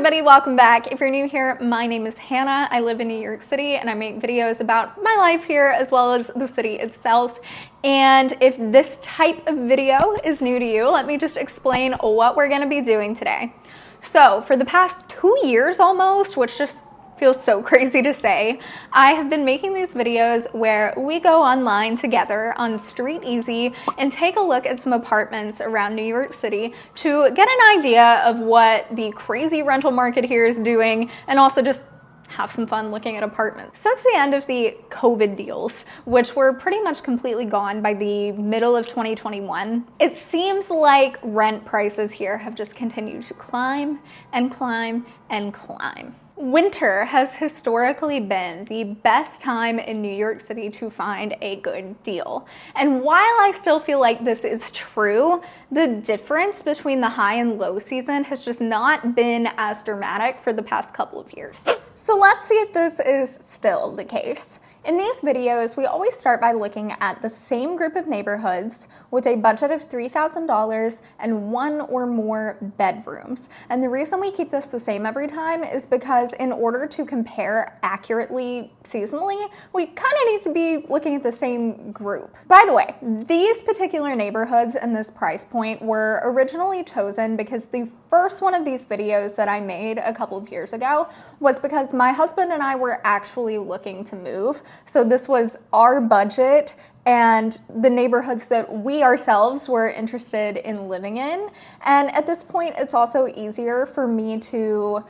everybody, welcome back. If you're new here, my name is Hannah. I live in New York City and I make videos about my life here as well as the city itself. And if this type of video is new to you, let me just explain what we're gonna be doing today. So for the past 2 years almost, which just feels so crazy to say, I have been making these videos where we go online together on Street Easy and take a look at some apartments around New York City to get an idea of what the crazy rental market here is doing and also just have some fun looking at apartments. Since the end of the COVID deals, which were pretty much completely gone by the middle of 2021, it seems like rent prices here have just continued to climb and climb and climb. Winter has historically been the best time in New York City to find a good deal. And while I still feel like this is true, the difference between the high and low season has just not been as dramatic for the past couple of years. So let's see if this is still the case. In these videos, we always start by looking at the same group of neighborhoods with a budget of $3,000 and one or more bedrooms. And the reason we keep this the same every time is because in order to compare accurately seasonally, we kind of need to be looking at the same group. By the way, these particular neighborhoods and this price point were originally chosen because the first one of these videos that I made a couple of years ago was because my husband and I were actually looking to move. So this was our budget and the neighborhoods that we ourselves were interested in living in. And at this point, it's also easier for me to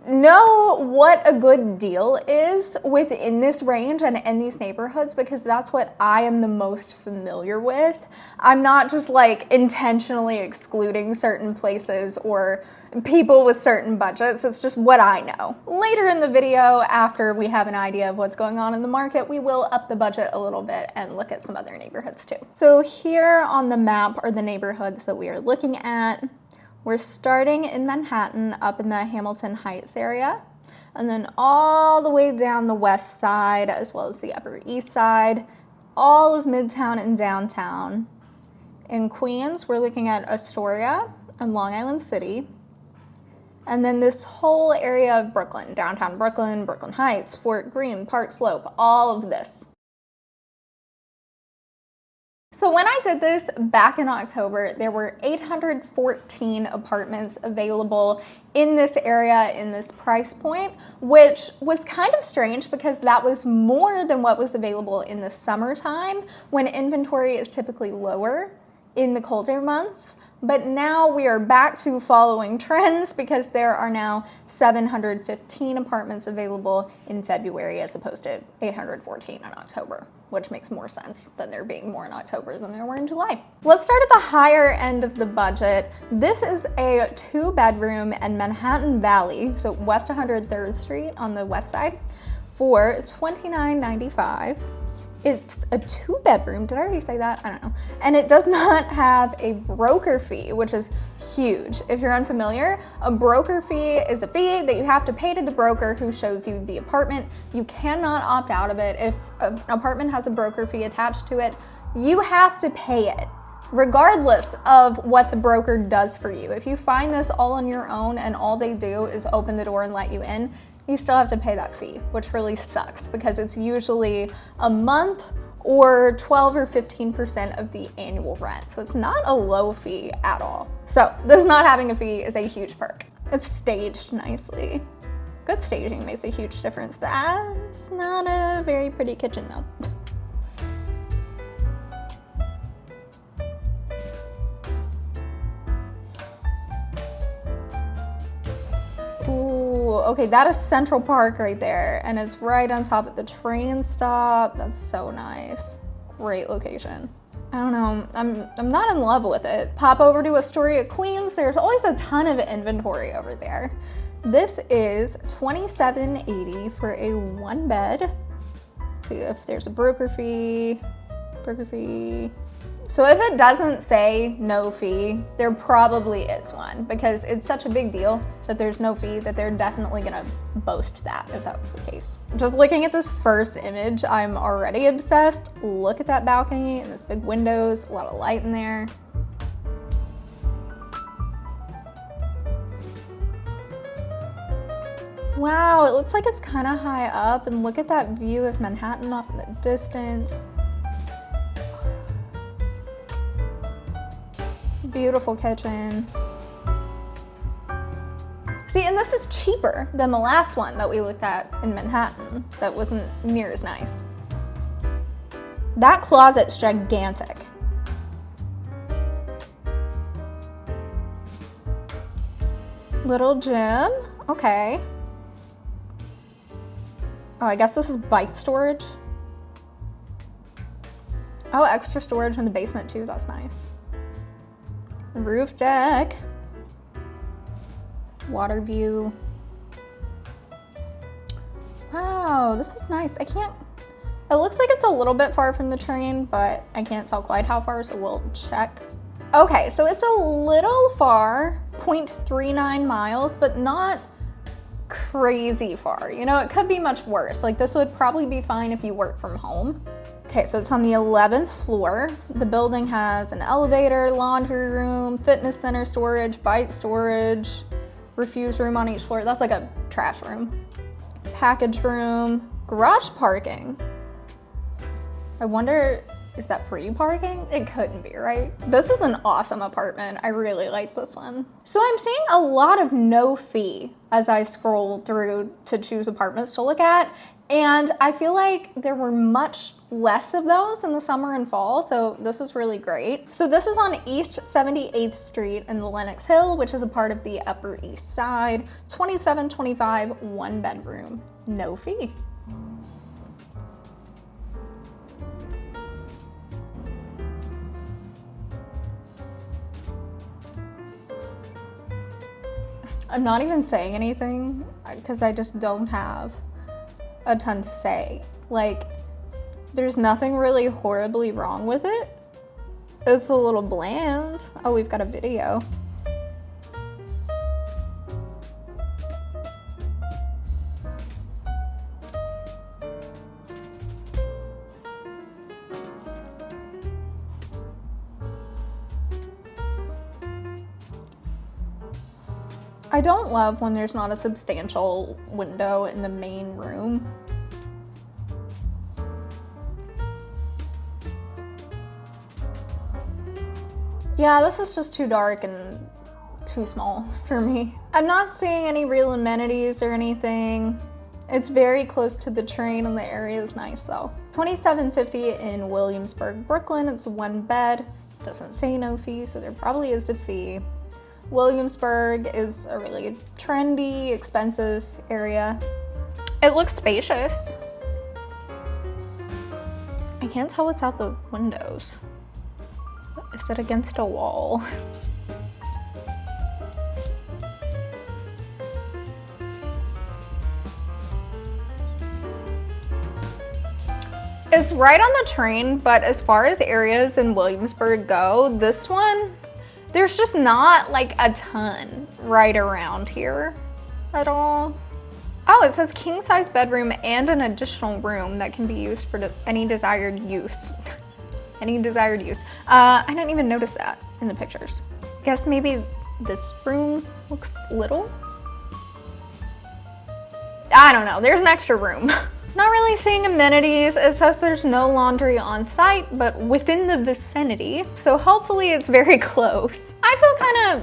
know what a good deal is within this range and in these neighborhoods because that's what I am the most familiar with. I'm not just like intentionally excluding certain places or people with certain budgets. It's just what I know. Later in the video, after we have an idea of what's going on in the market, we will up the budget a little bit and look at some other neighborhoods too. So here on the map are the neighborhoods that we are looking at. We're starting in Manhattan up in the Hamilton Heights area, and then all the way down the west side as well as the Upper East Side, all of Midtown and downtown. In Queens, we're looking at Astoria and Long Island City, and then this whole area of Brooklyn, downtown Brooklyn, Brooklyn Heights, Fort Greene, Park Slope, all of this. So when I did this back in October, there were 814 apartments available in this area, in this price point, which was kind of strange because that was more than what was available in the summertime when inventory is typically lower in the colder months. But now we are back to following trends because there are now 715 apartments available in February as opposed to 814 in October, which makes more sense than there being more in October than there were in July. Let's start at the higher end of the budget. This is a 2-bedroom in Manhattan Valley, so West 103rd Street on the west side, for $29.95. It's a 2-bedroom, did I already say that? I don't know. And it does not have a broker fee, which is huge. If you're unfamiliar, a broker fee is a fee that you have to pay to the broker who shows you the apartment. You cannot opt out of it. If an apartment has a broker fee attached to it, you have to pay it, regardless of what the broker does for you. If you find this all on your own and all they do is open the door and let you in, you still have to pay that fee, which really sucks because it's usually a month or 12 or 15% of the annual rent. So it's not a low fee at all. So this not having a fee is a huge perk. It's staged nicely. Good staging makes a huge difference. That's not a very pretty kitchen though. Okay, that is Central Park right there, and it's right on top of the train stop. That's so nice. Great location. I don't know, I'm not in love with it. Pop over to Astoria, Queens. There's always a ton of inventory over there. This is $27.80 for a 1-bed. Let's see if there's a broker fee. So if it doesn't say no fee, there probably is one because it's such a big deal that there's no fee that they're definitely gonna boast that if that's the case. Just looking at this first image, I'm already obsessed. Look at that balcony and those big windows, a lot of light in there. Wow, it looks like it's kind of high up, and look at that view of Manhattan off in the distance. Beautiful kitchen. See, and this is cheaper than the last one that we looked at in Manhattan that wasn't near as nice. That closet's gigantic. Little gym, okay. Oh, I guess this is bike storage. Oh, extra storage in the basement too, that's nice. Roof deck. Water view. Wow, this is nice. It looks like it's a little bit far from the train, but I can't tell quite how far, so we'll check. Okay, so it's a little far, 0.39 miles, but not crazy far. You know, it could be much worse. Like, this would probably be fine if you work from home. Okay, so it's on the 11th floor. The building has an elevator, laundry room, fitness center storage, bike storage, refuse room on each floor. That's like a trash room. Package room, garage parking. I wonder, is that free parking? It couldn't be, right? This is an awesome apartment. I really like this one. So I'm seeing a lot of no fee as I scroll through to choose apartments to look at. And I feel like there were much less of those in the summer and fall, so this is really great. So this is on East 78th Street in Lenox Hill, which is a part of the Upper East Side. 2725, 1 bedroom, no fee. I'm not even saying anything because I just don't have a ton to say. Like, there's nothing really horribly wrong with it. It's a little bland. Oh, we've got a video. I don't love when there's not a substantial window in the main room. Yeah, this is just too dark and too small for me. I'm not seeing any real amenities or anything. It's very close to the train and the area is nice though. 2750 in Williamsburg, Brooklyn. It's 1 bed. Doesn't say no fee, so there probably is a fee. Williamsburg is a really trendy, expensive area. It looks spacious. I can't tell what's out the windows. Is it against a wall? It's right on the train, but as far as areas in Williamsburg go, this one, there's just not like a ton right around here at all. Oh, it says king size bedroom and an additional room that can be used for any desired use. Any desired use. I didn't even notice that in the pictures. Guess maybe this room looks little? I don't know, there's an extra room. Not really seeing amenities. It says there's no laundry on site, but within the vicinity. So hopefully it's very close. I feel kind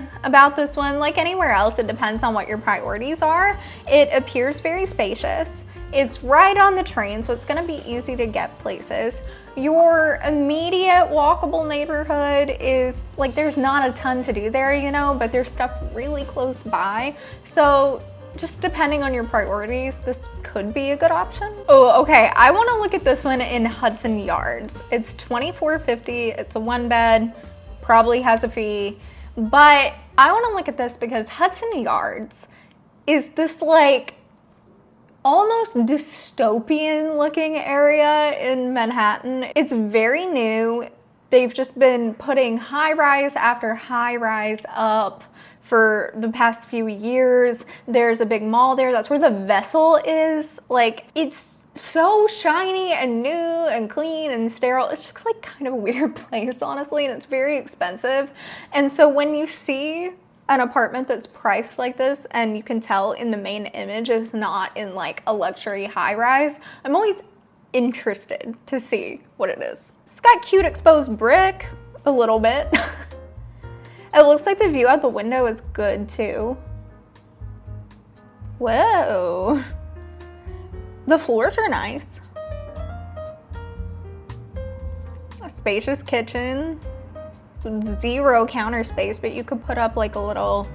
of about this one. Like anywhere else, it depends on what your priorities are. It appears very spacious. It's right on the train, so it's gonna be easy to get places. Your immediate walkable neighborhood is, like, there's not a ton to do there, you know, but there's stuff really close by. So just depending on your priorities, this could be a good option. Oh, okay, I wanna look at this one in Hudson Yards. It's $24.50, it's a 1 bed, probably has a fee, but I wanna look at this because Hudson Yards is this like almost dystopian looking area in Manhattan. It's very new. They've just been putting high rise after high rise up for the past few years. There's a big mall there. That's where the Vessel is. Like, it's so shiny and new and clean and sterile. It's just like kind of a weird place, honestly, and it's very expensive. And so when you see an apartment that's priced like this, and you can tell in the main image is not in like a luxury high rise, I'm always interested to see what it is. It's got cute exposed brick, a little bit. It looks like the view out the window is good too. Whoa. The floors are nice. A spacious kitchen. Zero counter space, but you could put up like a little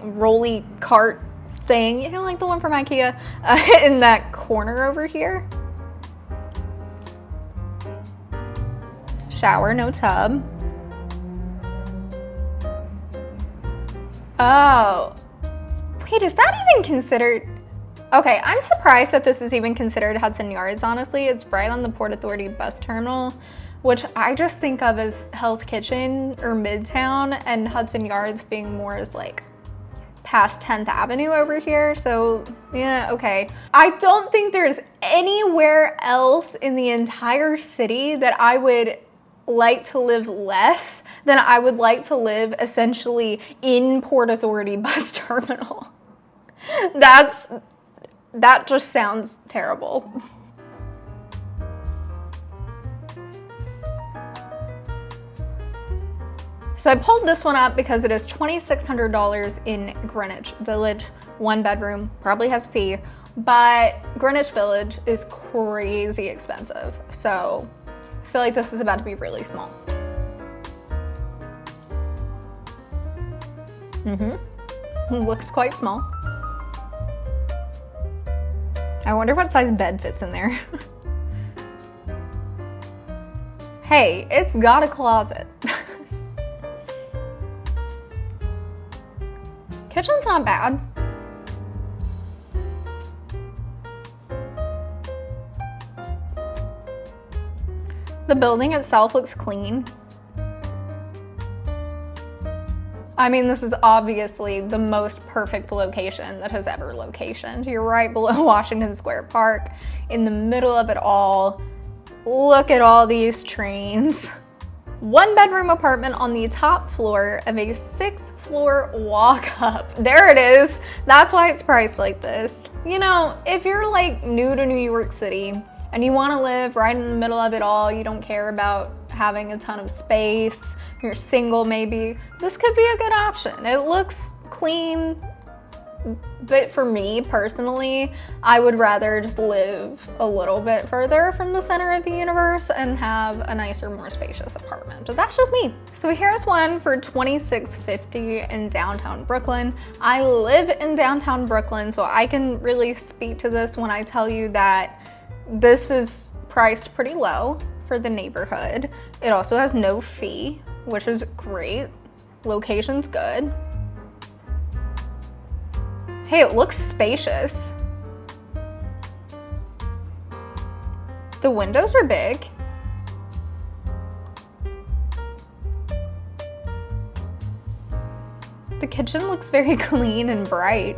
rolly cart thing, you know, like the one from IKEA, in that corner over here. Shower, no tub. Oh, wait, is that even considered? Okay, I'm surprised that this is even considered Hudson Yards, honestly. It's right on the Port Authority bus terminal, which I just think of as Hell's Kitchen or Midtown, and Hudson Yards being more as like past 10th Avenue over here. So yeah, okay. I don't think there's anywhere else in the entire city that I would like to live less than I would like to live essentially in Port Authority bus terminal. That just sounds terrible. So I pulled this one up because it is $2,600 in Greenwich Village, 1 bedroom, probably has a fee, but Greenwich Village is crazy expensive. So I feel like this is about to be really small. Looks quite small. I wonder what size bed fits in there. Hey, it's got a closet. Kitchen's not bad. The building itself looks clean. I mean, this is obviously the most perfect location that has ever locationed. You're right below Washington Square Park, in the middle of it all. Look at all these trains. 1 bedroom apartment on the top floor of a 6th floor walk up. There it is. That's why it's priced like this. You know, if you're like new to New York City and you want to live right in the middle of it all, you don't care about having a ton of space, you're single maybe, this could be a good option. It looks clean, but for me personally, I would rather just live a little bit further from the center of the universe and have a nicer, more spacious apartment. But that's just me. So here's one for $2,650 in downtown Brooklyn. I live in downtown Brooklyn, so I can really speak to this when I tell you that this is priced pretty low for the neighborhood. It also has no fee, which is great. Location's good. Hey, it looks spacious. The windows are big. The kitchen looks very clean and bright.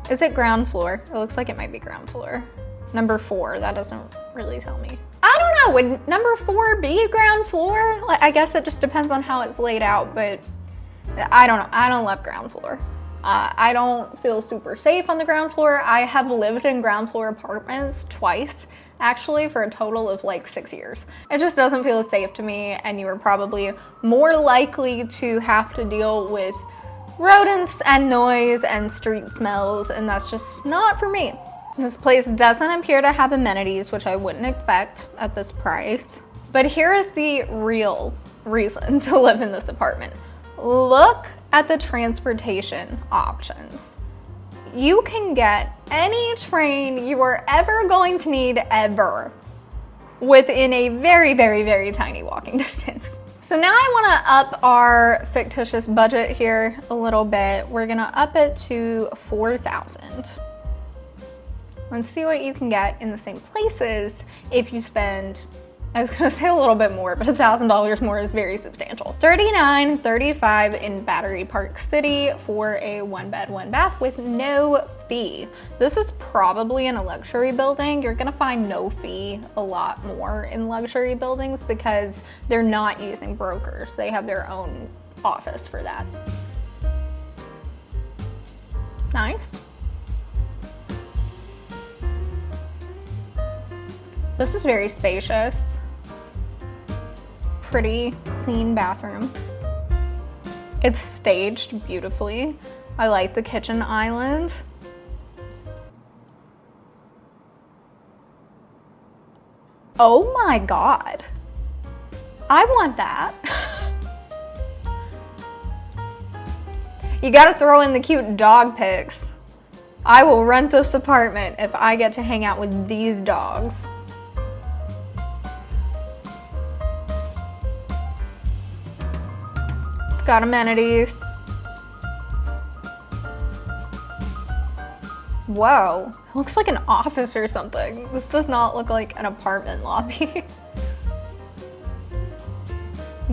Is it ground floor? It looks like it might be ground floor. Number 4, that doesn't really tell me. I don't know, would number 4 be a ground floor? Like, I guess it just depends on how it's laid out, but I don't know. I don't love ground floor. I don't feel super safe on the ground floor. I have lived in ground floor apartments twice, actually, for a total of like 6 years. It just doesn't feel safe to me, and you are probably more likely to have to deal with rodents and noise and street smells, and that's just not for me. This place doesn't appear to have amenities, which I wouldn't expect at this price. But here is the real reason to live in this apartment. Look at the transportation options. You can get any train you are ever going to need ever within a very, very, very tiny walking distance. So now I want to up our fictitious budget here a little bit. We're gonna up it to $4,000. Let's see what you can get in the same places if you spend I was gonna say a little bit more, but $1,000 more is very substantial. $39.35 in Battery Park City for a 1-bed, 1-bath with no fee. This is probably in a luxury building. You're gonna find no fee a lot more in luxury buildings because they're not using brokers. They have their own office for that. Nice. This is very spacious. Pretty clean bathroom. It's staged beautifully. I like the kitchen island. Oh my God. I want that. You gotta throw in the cute dog pics. I will rent this apartment if I get to hang out with these dogs. Got amenities. Whoa, it looks like an office or something. This does not look like an apartment lobby.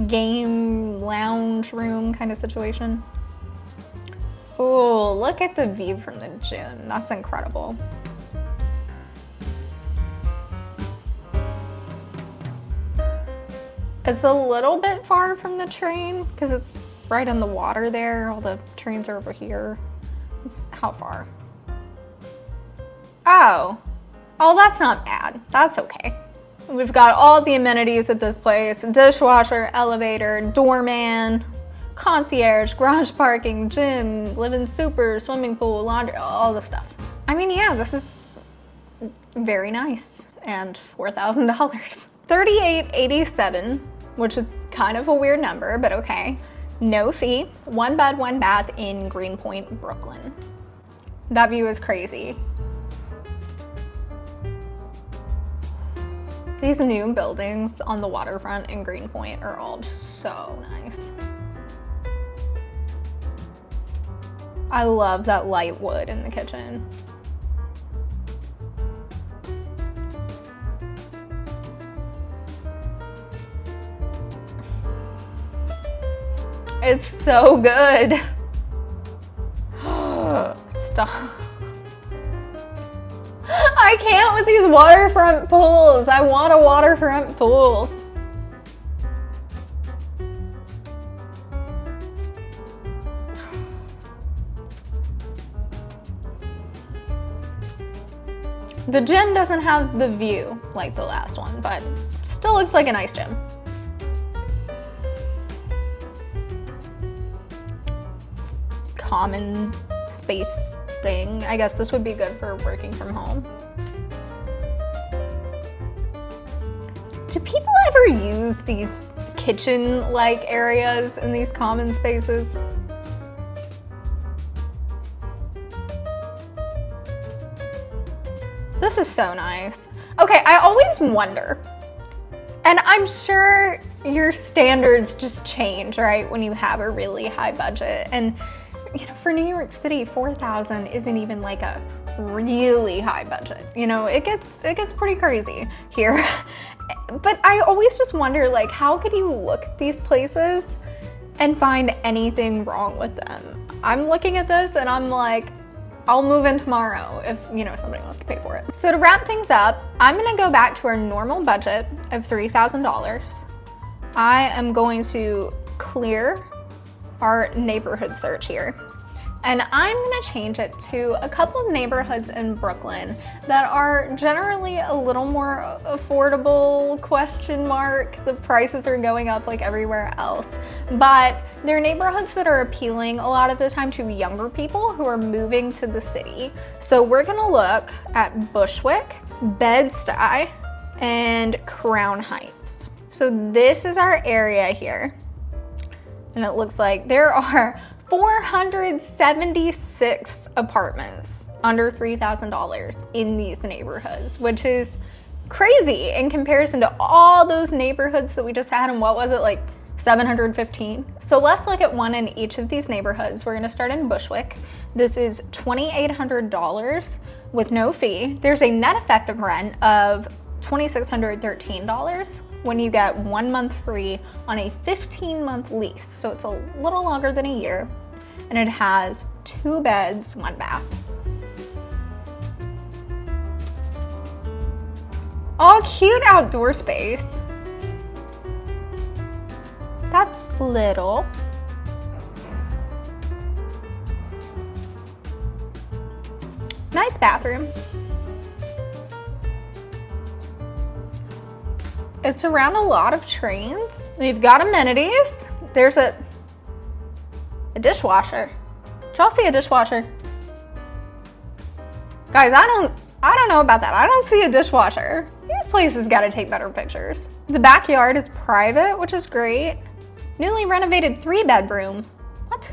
Game lounge room kind of situation. Oh, look at the view from the gym. That's incredible. It's a little bit far from the train because it's right on the water there. All the trains are over here. It's how far? Oh, that's not bad. That's okay. We've got all the amenities at this place: dishwasher, elevator, doorman, concierge, garage parking, gym, live-in super, swimming pool, laundry, all the stuff. I mean, yeah, this is very nice and $4,000. $38.87, which is kind of a weird number, but okay. No fee, 1-bed, 1-bath in Greenpoint, Brooklyn. That view is crazy. These new buildings on the waterfront in Greenpoint are all just so nice. I love that light wood in the kitchen. It's so good. Stop. I can't with these waterfront pools. I want a waterfront pool. The gym doesn't have the view like the last one, but still looks like a nice gym. Common space thing. I guess this would be good for working from home. Do people ever use these kitchen-like areas in these common spaces? This is so nice. Okay, I always wonder, and I'm sure your standards just change, right, when you have a really high budget. And you know, for New York City, $4,000 isn't even like a really high budget. You know, it gets pretty crazy here. But I always just wonder, like, how could you look at these places and find anything wrong with them? I'm looking at this and I'm like, I'll move in tomorrow if, you know, somebody wants to pay for it. So to wrap things up, I'm gonna go back to our normal budget of $3,000. I am going to clear our neighborhood search here. And I'm gonna change it to a couple of neighborhoods in Brooklyn that are generally a little more affordable, question mark. The prices are going up like everywhere else. But they're neighborhoods that are appealing a lot of the time to younger people who are moving to the city. So we're gonna look at Bushwick, Bed-Stuy, and Crown Heights. So this is our area here. And it looks like there are 476 apartments under $3,000 in these neighborhoods, which is crazy in comparison to all those neighborhoods that we just had. And what was it, like 715? So let's look at one in each of these neighborhoods. We're gonna start in Bushwick. This is $2,800 with no fee. There's a net effective rent of $2,613. when you get 1 month free on a 15-month lease. So it's a little longer than a year. And it has 2 beds, 1 bath. Oh, cute outdoor space. That's little. Nice bathroom. It's around a lot of trains. We've got amenities. There's a dishwasher. Did y'all see a dishwasher? Guys, I don't know about that. I don't see a dishwasher. These places gotta take better pictures. The backyard is private, which is great. Newly renovated 3-bedroom. What?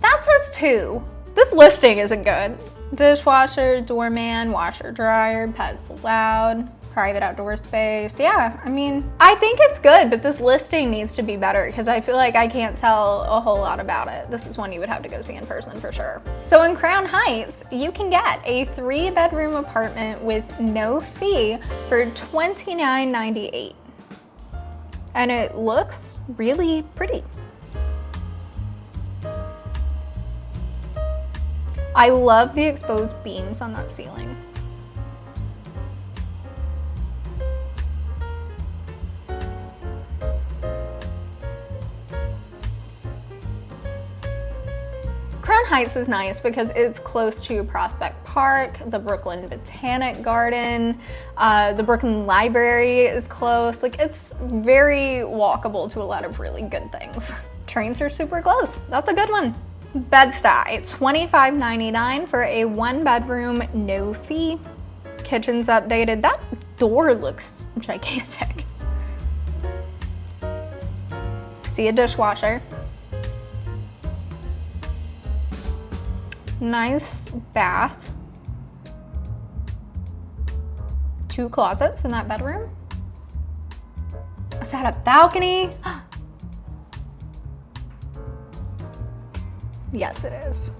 That says 2. This listing isn't good. Dishwasher, doorman, washer, dryer, pets allowed, private outdoor space. Yeah, I mean, I think it's good, but this listing needs to be better because I feel like I can't tell a whole lot about it. This is one you would have to go see in person for sure. So in Crown Heights, you can get a 3-bedroom apartment with no fee for $29.98. And it looks really pretty. I love the exposed beams on that ceiling. Crown Heights is nice because it's close to Prospect Park, the Brooklyn Botanic Garden, the Brooklyn Library is close. Like, it's very walkable to a lot of really good things. Trains are super close. That's a good one. Bed-Stuy, $25.99 for a 1-bedroom, no fee. Kitchen's updated. That door looks gigantic. See a dishwasher. Nice bath. 2 closets in that bedroom. Is that a balcony? Yes, it is.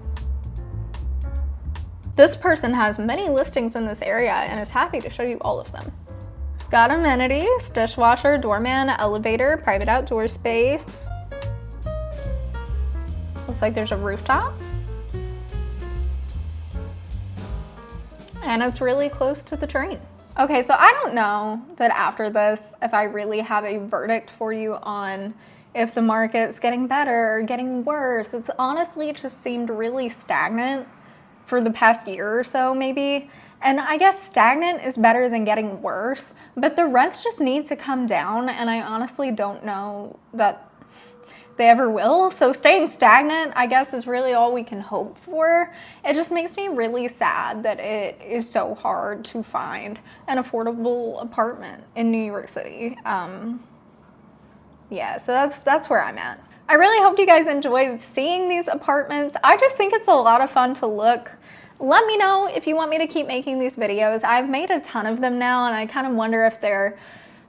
This person has many listings in this area and is happy to show you all of them. Got amenities, dishwasher, doorman, elevator, private outdoor space. Looks like there's a rooftop. And it's really close to the train. Okay, so I don't know that after this, if I really have a verdict for you on if the market's getting better or getting worse. It's honestly just seemed really stagnant for the past year or so maybe. And I guess stagnant is better than getting worse, but the rents just need to come down, and I honestly don't know that they ever will. So staying stagnant, I guess, is really all we can hope for. It just makes me really sad that it is so hard to find an affordable apartment in New York City. Yeah, so that's where I'm at. I really hope you guys enjoyed seeing these apartments. I just think it's a lot of fun to look. Let me know if you want me to keep making these videos. I've made a ton of them now, and I kind of wonder if they're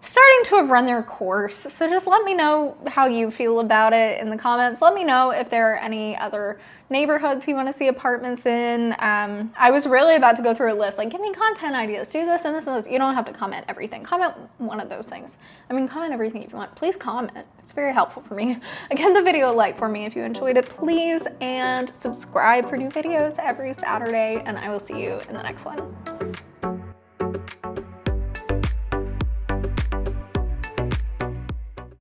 starting to have run their course. So just let me know how you feel about it in the comments. Let me know if there are any other neighborhoods you want to see apartments in. I was really about to go through a list, like, give me content ideas, do this and this and this. You don't have to comment everything. Comment one of those things. I mean, comment everything if you want. Please comment. It's very helpful for me. Again, the video a like for me if you enjoyed it, please, and subscribe for new videos every Saturday, and I will see you in the next one.